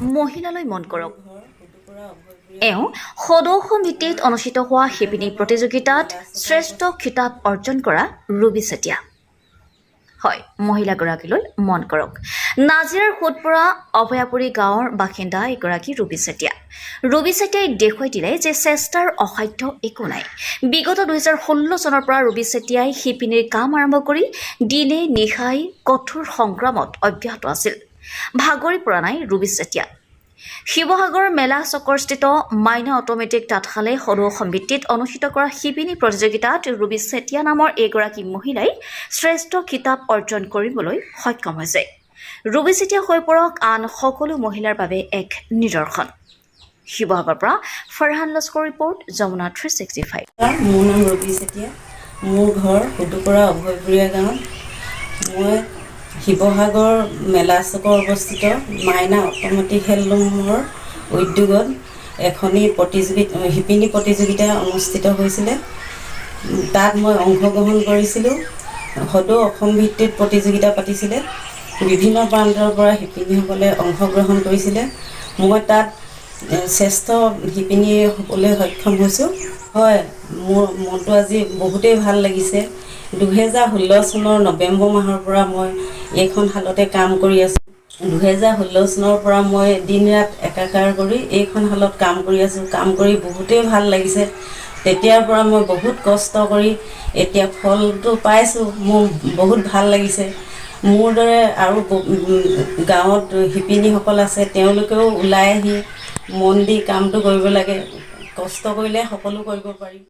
মহিলালৈ মন কৰক। এওঁ সদৌ ভিত্তিত অনুষ্ঠিত হোৱা শিপিনী প্ৰতিযোগিতাত শ্ৰেষ্ঠ খিতাপ অৰ্জন কৰা ৰুবি চেতিয়া। হয়, মহিলাগৰাকীলৈ মন কৰক। নাজিৰাৰ সোঁতপৰা অভয়াপুৰী গাঁৱৰ বাসিন্দা এগৰাকী ৰুবি চেতিয়া। ৰুবি চেতিয়াই দেখুৱাই দিলে যে চেষ্টাৰ অসাধ্য একো নাই। বিগত 2016 চনৰ পৰা ৰুবি চেতিয়াই শিপিনীৰ কাম আৰম্ভ কৰি দিনে নিশাই কঠোৰ সংগ্ৰামত অব্যাহত আছিল। ভাগৰি পৰা নাই ৰুবি চেতিয়া। শিৱসাগৰ মেলা চকৰস্থিত মাইনা অট'মেটিক তাঁতশালে সদৌ ভিত্তিত অনুষ্ঠিত কৰা শিপিনী প্ৰতিযোগিতাত ৰুবি চেতিয়া নামৰ এগৰাকী মহিলাই শ্ৰেষ্ঠ খিতাপ অৰ্জন কৰিবলৈ সক্ষম হৈছে। ৰুবি চেতিয়া হৈ পৰক আন সকলো মহিলাৰ বাবে এক নিদৰ্শন। শিৱসাগৰৰ পৰা ফৰহান লস্কৰ ৰিপৰ্ট, যমুনা 365। মোৰ নাম ৰুবি চেতিয়া। মোৰ ঘৰ সুদুপৰা অভয়পুৰীয়া গাঁৱত। মই শিৱসাগৰ মেলা চকৰ অৱস্থিত মাইনা অট'মেটিক হেণ্ডলুমৰ উদ্যোগত এখনি শিপিনী প্ৰতিযোগিতা অনুষ্ঠিত হৈছিলে। তাত মই অংশগ্ৰহণ কৰিছিলোঁ। সদৌ অসম ভিত্তিত প্ৰতিযোগিতা পাতিছিলে। বিভিন্ন প্ৰান্তৰ পৰা শিপিনীসকলে অংশগ্ৰহণ কৰিছিলে। মই তাত শ্ৰেষ্ঠ শিপিনী হ'বলৈ সক্ষম হৈছোঁ। হয়, মোৰ মনটো আজি বহুতেই ভাল লাগিছে। 2016 চনৰ নৱেম্বৰ মাহৰ পৰা মই এইখন শালতে কাম কৰি আছোঁ। 2016 চনৰ পৰা মই দিন ৰাত একাকাৰ কৰি এইখন শালত কাম কৰি আছোঁ। কাম কৰি বহুতেই ভাল লাগিছে। তেতিয়াৰ পৰা মই বহুত কষ্ট কৰি এতিয়া ফলটো পাইছোঁ। মোৰ বহুত ভাল লাগিছে। মোৰ দৰে আৰু গাঁৱত শিপিনীসকল আছে, তেওঁলোকেও ওলাই আহি মন দি কামটো কৰিব লাগে। কষ্ট কৰিলে সকলো কৰিব পাৰি।